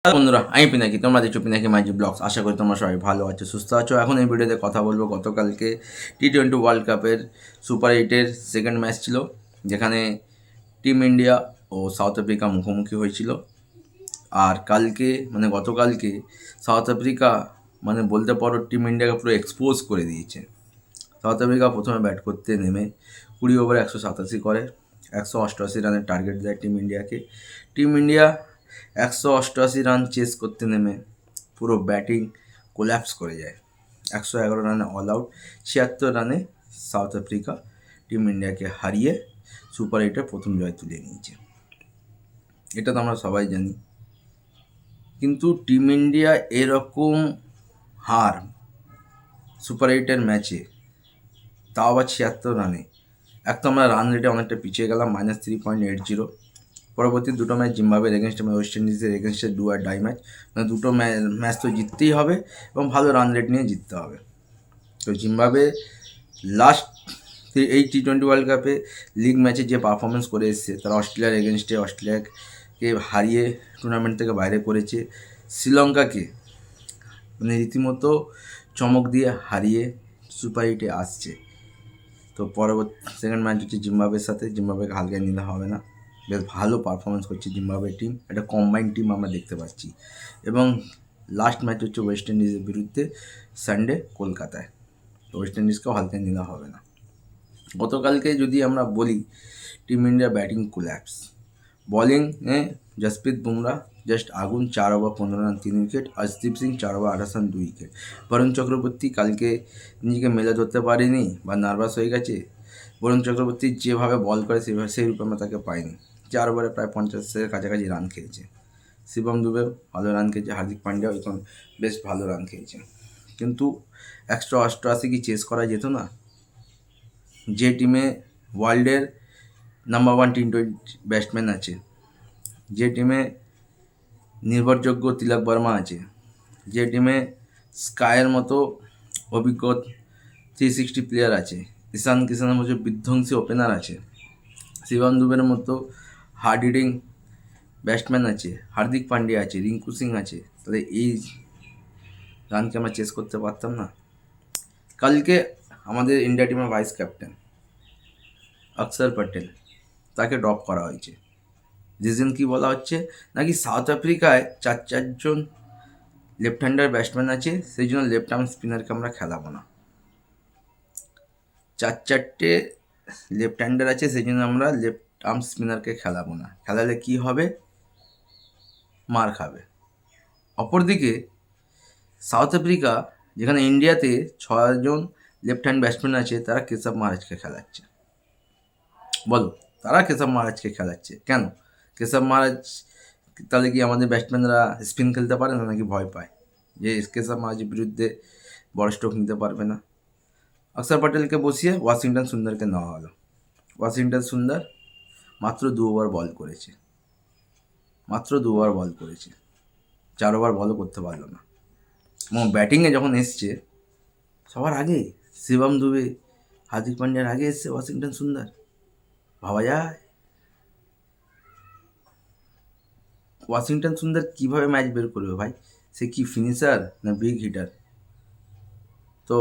Hello বন্ধুরা, আমি পিনাকি, তোমরা দেখছো পিনাকি মাইজি ব্লগস। আশা করি তোমরা সবাই ভালো আছো, সুস্থ আছো। এখন এই ভিডিওতে কথা বলবো গতকালকে T20 ওয়ার্ল্ড কাপের সুপার এইটের সেকেন্ড ম্যাচ ছিল, যেখানে টিম ইন্ডিয়া ও সাউথ আফ্রিকা মুখোমুখি হয়েছিল। আর কালকে মানে গতকালকে সাউথ আফ্রিকা মানে বলতে পারো টিম ইন্ডিয়াকে পুরো এক্সপোজ করে দিয়েছে। সাউথ আফ্রিকা প্রথমে ব্যাট করতে নেমে 20 ওভারে 187 করে 188 রানের টার্গেট দেয় টিম ইন্ডিয়াকে। টিম ইন্ডিয়া 188 রান চেস করতে নেমে পুরো ব্যাটিং কোল্যাপস করে যায়। 111 রানে অল আউট। 76 রানে সাউথ আফ্রিকা টিম ইন্ডিয়াকে হারিয়ে সুপার এইটের প্রথম জয় তুলে নিয়েছে। এটা তো আমরা সবাই জানি। কিন্তু টিম ইন্ডিয়া এরকম হার সুপার এইটের ম্যাচে, তাও আবার 76 রানে, এক তো আমরা রান রেটে অনেকটা পিছিয়ে গেলাম, -3.80। পরবর্তী দুটো ম্যাচ জিম্বাবুয়ের এগেনস্টে, ওয়েস্ট ইন্ডিজের এগেনস্টে ডু আর ডাই ম্যাচ, মানে দুটো ম্যাচ তো জিততেই হবে এবং ভালো রান রেট নিয়ে জিততে হবে। তো জিম্বাবুয়ে লাস্ট এই T20 ওয়ার্ল্ড কাপে লিগ ম্যাচে যে পারফরমেন্স করে এসছে, তারা অস্ট্রেলিয়ার এগেনস্টে অস্ট্রেলিয়াকে হারিয়ে টুর্নামেন্ট থেকে বাইরে করেছে। শ্রীলঙ্কাকে মানে রীতিমতো চমক দিয়ে হারিয়ে সুপার এইটে আসছে। তো পরবর্তী সেকেন্ড ম্যাচ হচ্ছে জিম্বাবুয়ের সাথে। জিম্বাবুয়েকে হালকায় নিতে হবে না, বেশ ভালো পারফরমেন্স করছে জিম্বাবুয়ে টিম। একটা কম্বাইন্ড টিম আমরা দেখতে পাচ্ছি। এবং লাস্ট ম্যাচ হচ্ছে ওয়েস্ট ইন্ডিজের বিরুদ্ধে সানডে কলকাতায়। তো ওয়েস্ট ইন্ডিজকেও হালকায় নিতে হবে না। গতকালকে যদি আমরা বলি, টিম ইন্ডিয়া ব্যাটিং কোল্যাপস। বলিংয়ে জসপ্রীত বুমরা জাস্ট আগুন, 4 over 15 run 3 wicket. Arshdeep Singh 4 over 28 run 2 wicket. Varun Chakravarthy কালকে নিজেকে মেলে ধরতে পারেনি বা নার্ভাস হয়ে গেছে। বরুণ চক্রবর্তী যেভাবে বল করে সেই রূপে আমরা তাকে পাইনি। 4 ওভারে প্রায় 50-এর কাছাকাছি রান খেয়েছে। শিবম দুবে ভালো রান খেয়েছে, হার্দিক পান্ডিয়াও এখন বেশ ভালো রান খেয়েছে। কিন্তু 188 কি চেস করা যেত না? যে টিমে ওয়ার্ল্ডের নাম্বার 1 T20 ব্যাটসম্যান আছে, যে টিমে নির্ভরযোগ্য তিলক বর্মা আছে, যে টিমে স্কায়ের মতো অভিজ্ঞ 360 প্লেয়ার আছে, ঈশান কিষানের মতো বিধ্বংসী ওপেনার আছে, শিবম দুবের মতো হার্ড হিটিং ব্যাটসম্যান আছে, হার্দিক পান্ডিয়া আছে, রিঙ্কু সিং আছে, তাহলে এই রানকে আমরা চেস করতে পারতাম না? কালকে আমাদের ইন্ডিয়া টিমের ভাইস ক্যাপ্টেন অক্ষর প্যাটেল, তাকে ড্রপ করা হয়েছে। রিজন কি বলা হচ্ছে, নাকি সাউথ আফ্রিকায় চারজন লেফট হ্যান্ডার ব্যাটসম্যান আছে, সেই জন্য লেফট আর্ম স্পিনারকে আমরা খেলাবো না। চারটে লেফট হ্যান্ডার আছে, সেই জন্য আমরা লেফট আর্ম স্পিনারকে খেলাবো না। খেলালে কি হবে? মার খাবে। অপরদিকে সাউথ আফ্রিকা, যেখানে ইন্ডিয়াতে 6জন লেফট হ্যান্ড ব্যাটসম্যান আছে, তারা কেশব মহারাজকে খেলাচ্ছে। বলো, তারা কেশব মহারাজকে খেলাচ্ছে কেন? কেশব মহারাজ তাহলে কি আমাদের ব্যাটসম্যানরা স্পিন খেলতে পারে না, নাকি ভয় পায় যে কেশব মহারাজের বিরুদ্ধে বড় স্ট্রোক নিতে পারবে না? অক্ষর প্যাটেলকে বসিয়ে ওয়াশিংটন সুন্দরকে নেওয়া হলো। ওয়াশিংটন সুন্দর মাত্র 2 ওভার বল করেছে, 4 ওভার বলও করতে পারলো না। এবং ব্যাটিংয়ে যখন এসছে, সবার আগে শিবম দুবে, হার্দিক পান্ডিয়ার আগে এসছে ওয়াশিংটন সুন্দর। ভাবা যায়? ওয়াশিংটন সুন্দর কীভাবে ম্যাচ বের করবে ভাই? সে কি ফিনিশার না বিগ হিটার? তো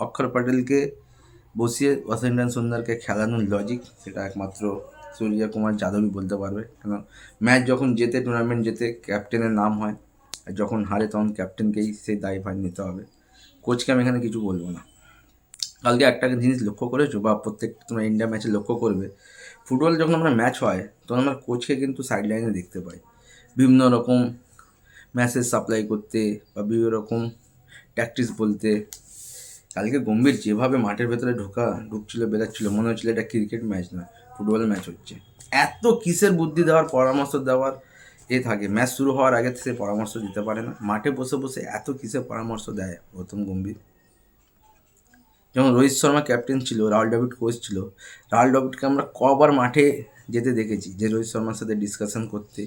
অক্ষর প্যাটেলকে বসিয়ে ওয়াশিংটন সুন্দরকে খেলানোর লজিক, সেটা একমাত্র সূর্য কুমার যাদবই বলতে পারবে। কেন, ম্যাচ যখন জেতে, টুর্নামেন্ট জেতে, ক্যাপ্টেনের নাম হয়, আর যখন হারে তখন ক্যাপ্টেনকেই সেই দায়ভার নিতে হবে। কোচকে আমি এখানে কিছু বলবো না। কালকে একটা জিনিস লক্ষ্য করেছো, বা প্রত্যেকটা তোমরা ইন্ডিয়া ম্যাচে লক্ষ্য করবে, ফুটবল যখন আমরা ম্যাচ হয় তখন আমরা কোচকে কিন্তু সাইড লাইনে দেখতে পাই, বিভিন্ন রকম মেসেজ সাপ্লাই করতে বা বিভিন্ন রকম ট্যাকটিক্স বলতে। কালকে গম্ভীর যেভাবে মাঠের ভেতরে ঢুকছিল বেরাচ্ছিল, মনে হচ্ছিল এটা ক্রিকেট ম্যাচ না, ফুটবল ম্যাচ হচ্ছে। এত কিসের বুদ্ধি দেওয়ার, পরামর্শ দেওয়ার থাকে? ম্যাচ শুরু হওয়ার আগে সে পরামর্শ দিতে পারে না? মাঠে বসে বসে এত কিসের পরামর্শ দেয় গৌতম গম্ভীর? যেমন রোহিত শর্মা ক্যাপ্টেন ছিল, রাহুল দ্রাবিড় কোচ ছিল, রাহুল দ্রাবিড়কে আমরা কবার মাঠে যেতে দেখেছি যে রোহিত শর্মার সাথে ডিসকাশন করতে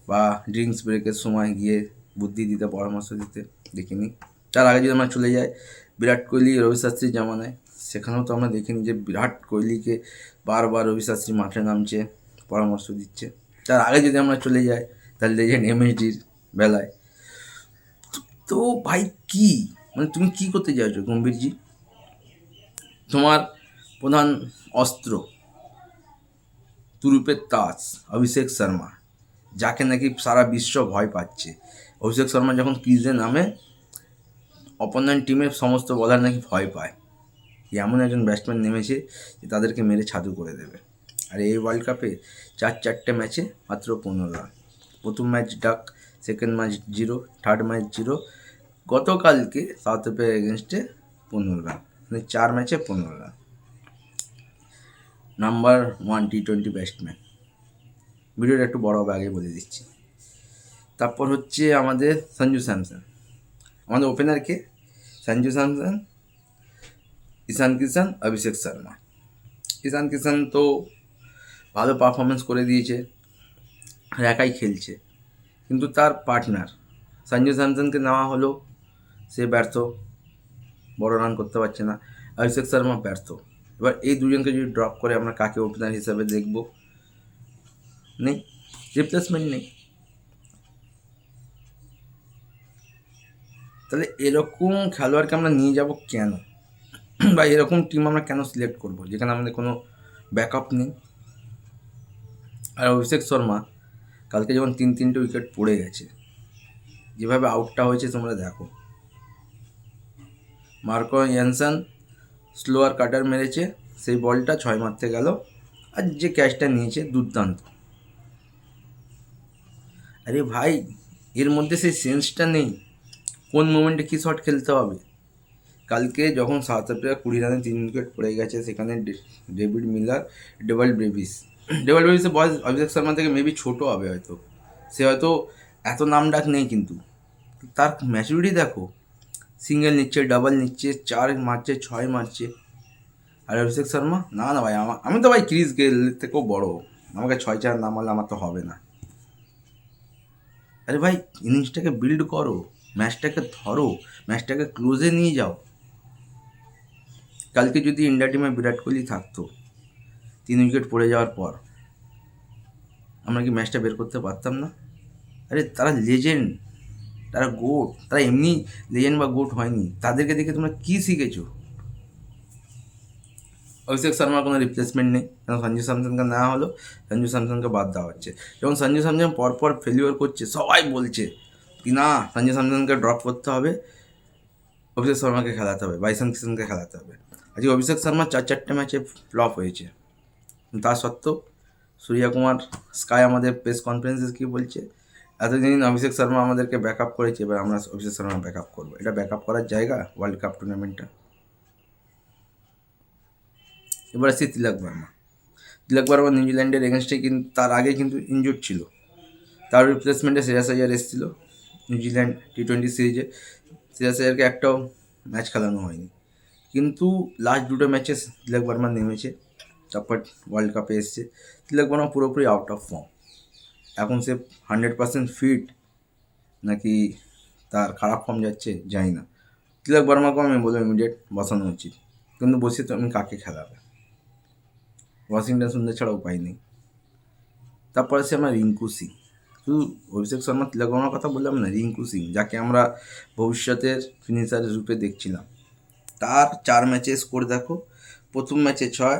বা ড্রিঙ্কস ব্রেকের সময় গিয়ে বুদ্ধি দিতে, পরামর্শ দিতে দেখিনি। তার আগে যদি আমরা চলে যাই বিরাট কোহলি, রবি শাস্ত্রীর জামানায়, সেখানেও তো আমরা দেখিনি যে বিরাট কোহলিকে বারবার রবি শাস্ত্রী মাঠে নামছে, পরামর্শ দিচ্ছে। তার আগে যদি আমরা চলে যাই তার লেজেন্ড এমএসডির বেলায়। তো ভাই কি মানে তুমি কি করতে চাইছো গম্ভীরজি? তোমার প্রধান অস্ত্র তুরুপের তাস অভিষেক শর্মা, যাকে নাকি সারা বিশ্ব ভয় পাচ্ছে। অভিষেক শর্মা যখন ক্রিজে নামে অপোনেন্ট টিমের সমস্ত বলার নাকি ভয় পায়। এমন একজন ব্যাটসম্যান নেমেছে যে তাদেরকে মেরে ছাতু করে দেবে। আর এই ওয়ার্ল্ড কাপে চারটে ম্যাচে মাত্র 15 রান। প্রথম ম্যাচ ডাক, সেকেন্ড ম্যাচ 0, থার্ড ম্যাচ 0, গতকালকে সাউথ আফ্রিকার এগেনস্টে 15 রান, মানে 4 ম্যাচে 15 রান। Number 1 টি-20 batsman. ভিডিওটা একটু বড় হবে, আগে বলে দিচ্ছি। তারপর হচ্ছে আমাদের সঞ্জু স্যামসন। আমাদের ওপেনারকে সঞ্জু স্যামসন, ঈশান কিষান, অভিষেক শর্মা। ঈশান কিষান তো ভালো পারফরমেন্স করে দিয়েছে, আর একাই খেলছে, কিন্তু তার পার্টনার সঞ্জু স্যামসনকে নেওয়া হলো, সে ব্যর্থ, বড় রান করতে পারছে না। অভিষেক শর্মা ব্যর্থ। এবার এই দুজনকে যদি ড্রপ করে আমরা কাকে ওপেনার হিসাবে দেখব? নেই, রিপ্লেসমেন্ট নেই। তাহলে এরকম খেলোয়াড়কে আমরা নিয়ে যাব কেন, বা এরকম টিম আমরা কেন সিলেক্ট করব যেখানে আমাদের কোনো ব্যাকআপ নেই? আর অভিষেক শর্মা কালকে যখন 3 উইকেট পড়ে গেছে, যেভাবে আউটটা হয়েছে তোমরা দেখো। মার্কো ইয়ানসন স্লোয়ার কাটার মেরেছে, সেই বলটা 6 মারতে গেল, আর যে ক্যাচটা নিয়েছে দুর্দান্ত। আরে ভাই, এর মধ্যে সেই সেন্সটা নেই কোন মোমেন্টে কী শট খেলতে হবে। কালকে যখন সাউথ আফ্রিকা 20 রানে 3 উইকেট পড়ে গেছে, সেখানে ডেভিড মিলার, ডেভাল ব্রেভিসের বয়স অভিষেক শর্মা থেকে মেবি ছোটো হবে হয়তো, সে হয়তো এত নাম ডাক নেই, কিন্তু তার ম্যাচুরিটি দেখো। সিঙ্গেল নিচ্ছে, ডাবল নিচ্ছে, 4 মারছে, 6 মারছে। আর অভিষেক শর্মা, না না ভাই, আমি তো ভাই ক্রিস গেলের থেকেও বড়, আমাকে 6-4 না মারলে আমার তো হবে না। আরে ভাই, ইনিংসটাকে বিল্ড করো, ম্যাচটাকে ধরো, ম্যাচটাকে ক্লোজে নিয়ে যাও। কালকে যদি ইন্ডিয়া টিমে বিরাট কোহলি থাকতো 3 উইকেট পড়ে যাওয়ার পর, আমরা কি ম্যাচটা বের করতে পারতাম না? আরে তারা লেজেন্ড, তারা গোট, তারা এমনি লেজেন্ড বা গোট হয়নি, তাদেরকে দেখে তোমরা কী শিখেছো? অভিষেক শর্মার কোনো রিপ্লেসমেন্ট নেই, কেন সঞ্জু স্যামসনকে নেওয়া হলো, সঞ্জু স্যামসনকে বাদ দেওয়া হচ্ছে। যখন সঞ্জু স্যামসন পরপর ফেলিওর করছে, সবাই বলছে কি না সঞ্জু স্যামসনকে ড্রপ করতে হবে, অভিষেক শর্মাকে খেলাতে হবে, বাইসন কিষানকে খেলাতে হবে। আজকে অভিষেক শর্মা 4 ম্যাচে ফ্লপ হয়েছে, তা সত্ত্বেও সূর্যা কুমার স্কাই আমাদের প্রেস কনফারেন্সে কী বলছে, এতদিন অভিষেক শর্মা আমাদেরকে ব্যাক আপ করেছে, এবার আমরা অভিষেক শর্মা ব্যাক আপ করবো। এটা ব্যাক আপ করার জায়গা ওয়ার্ল্ড কাপ টুর্নামেন্টটা? এবার আসছি তিলক বর্মা নিউজিল্যান্ডের এগেনস্টে, কিন্তু তার আগে কিন্তু ইনজুর্ড ছিল, তার রিপ্লেসমেন্টে শ্রেয়াস আইয়ার এসেছিল নিউজিল্যান্ড টি-20 সিরিজে। শ্রেয়াস আইয়ারকে একটাও ম্যাচ খেলানো হয়নি, কিন্তু লাস্ট 2টো ম্যাচে তিলক বর্মা নেমেছে, তারপর ওয়ার্ল্ড কাপে এসছে। তিলক বর্মা পুরোপুরি আউট অফ ফর্ম। এখন সে 100% ফিট নাকি তার খারাপ ফর্ম যাচ্ছে জানি না। তিলক বর্মাকেও আমি বলবো ইমিডিয়েট বসানো উচিত, কিন্তু বসে তো আমি কাকে খেলাবে? ওয়াশিংটন সুন্দর ছাড়া উপায় নেই। তারপরে সে আমরা রিঙ্কু সিং, শুধু অভিষেক শর্মা তিলক বর্মার কথা বললাম না, রিঙ্কু সিং যাকে আমরা ভবিষ্যতের ফিনিশার রূপে দেখছিলাম, তার 4 ম্যাচে স্কোর দেখো। প্রথম ম্যাচে 6,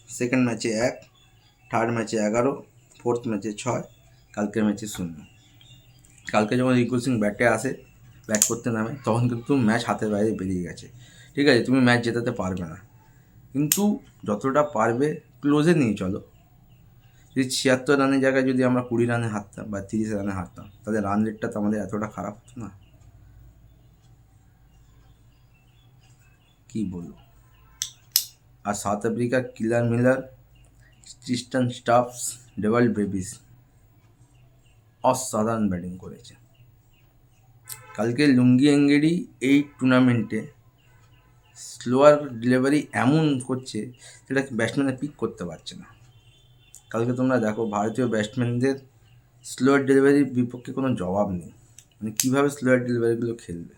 সেকেন্ড ম্যাচে 1, থার্ড ম্যাচে 11, ফোর্থ ম্যাচে 6, কালকের ম্যাচে 0। কালকে যখন রিঙ্কু সিং ব্যাট করতে নামে, তখন কিন্তু ম্যাচ হাতের বাইরে বেরিয়ে গেছে। ঠিক আছে, তুমি ম্যাচ জেতাতে পারবে না, কিন্তু যতটা পারবে ক্লোজে নিয়ে চলো। যদি 76 রানের জায়গায় যদি আমরা 20 রানে হারতাম বা 30 রানে হারতাম, তাহলে রান রেটটা তো আমাদের এতটা খারাপ হতো না। কী বলবো। আর সাউথ আফ্রিকার killer Miller, Tristan Stubbs, Dewald Brevis অসাধারণ ব্যাটিং করেছে। কালকে লুঙ্গি এঙ্গেডি এই টুর্নামেন্টে স্লোয়ার ডেলিভারি এমন করছে যেটা ব্যাটসম্যানরা পিক করতে পারছে না। কালকে তোমরা দেখো ভারতীয় ব্যাটসম্যানদের স্লোয়ার ডেলিভারির বিপক্ষে কোনো জবাব নেই, মানে কীভাবে স্লোয়ার ডেলিভারিগুলো খেলবে,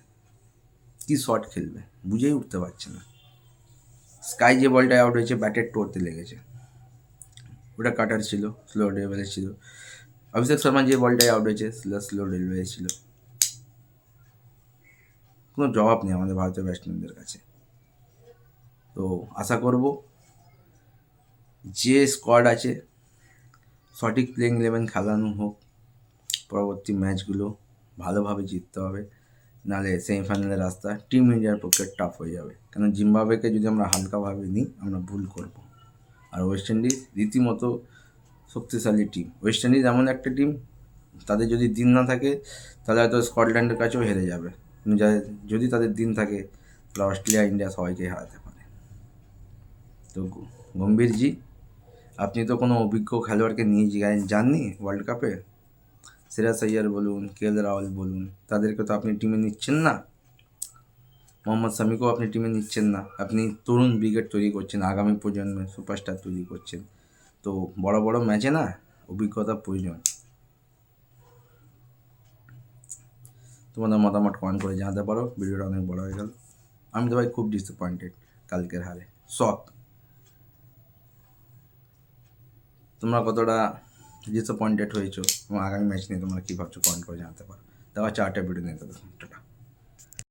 কী শট খেলবে বুঝেই উঠতে পারছে না। স্কাই যে বলটা আউট হয়েছে ব্যাটের টোরতে লেগেছে, ওটা কাটার ছিল, স্লোয়ার ডেলিভারি ছিল। অভিষেক শর্মা যে বলটাই আউট হয়েছে স্লো ডেলিভারি ছিল, কোনো জবাব নেই আমাদের ভারতীয় ব্যাটসম্যানদের কাছে। তো আশা করব যে স্কোয়াড আছে সঠিক প্লেইং ইলেভেন খেলানো হোক, পরবর্তী ম্যাচগুলো ভালোভাবে জিততে হবে, নাহলে সেমিফাইনালের রাস্তা টিম ইন্ডিয়ার পক্ষে টাফ হয়ে যাবে। কেন জিম্বাবুয়েকে যদি আমরা হালকাভাবে নিই আমরা ভুল করব। আর ওয়েস্ট ইন্ডিজ রীতিমতো শক্তিশালী টিম। ওয়েস্ট ইন্ডিজ এমন একটা টিম, তাদের যদি দিন না থাকে তাহলে হয়তো স্কটল্যান্ডের কাছেও হেরে যাবে, কিন্তু যদি তাদের দিন থাকে তাহলে অস্ট্রেলিয়া ইন্ডিয়া সবাইকে হারাতে পারে। তো গম্ভীরজি, আপনি তো কোনো অভিজ্ঞ খেলোয়াড়কে নিয়ে যাননি ওয়ার্ল্ড কাপে। শ্রেয়াস আইয়ার বলুন, কেএল রাহুল বলুন, তাদেরকে তো আপনি টিমে নিচ্ছেন না। মোহাম্মদ শামিকেও আপনি টিমে নিচ্ছেন না। আপনি তরুণ ব্রিগেড তৈরি করছেন, আগামী প্রজন্মে সুপারস্টার তৈরি করছেন। তো বড় বড় ম্যাচে না অভিজ্ঞতা প্রয়োজন। তোমাদের মতামত কমেন্ট করে জানাতে পারো। ভিডিওটা অনেক বড় হয়ে গেল। আমি তো ভাই খুব ডিসঅ্যাপয়েন্টেড কালকের হারে, শক। তোমরা কতটা ডিসঅ্যাপয়েন্টেড হয়েছো এবং আগামী ম্যাচ নিয়ে তোমরা কী ভাবছো কমেন্ট করে জানাতে পারো। দেখা হচ্ছে আরেকটা ভিডিও নিয়ে। টাটা।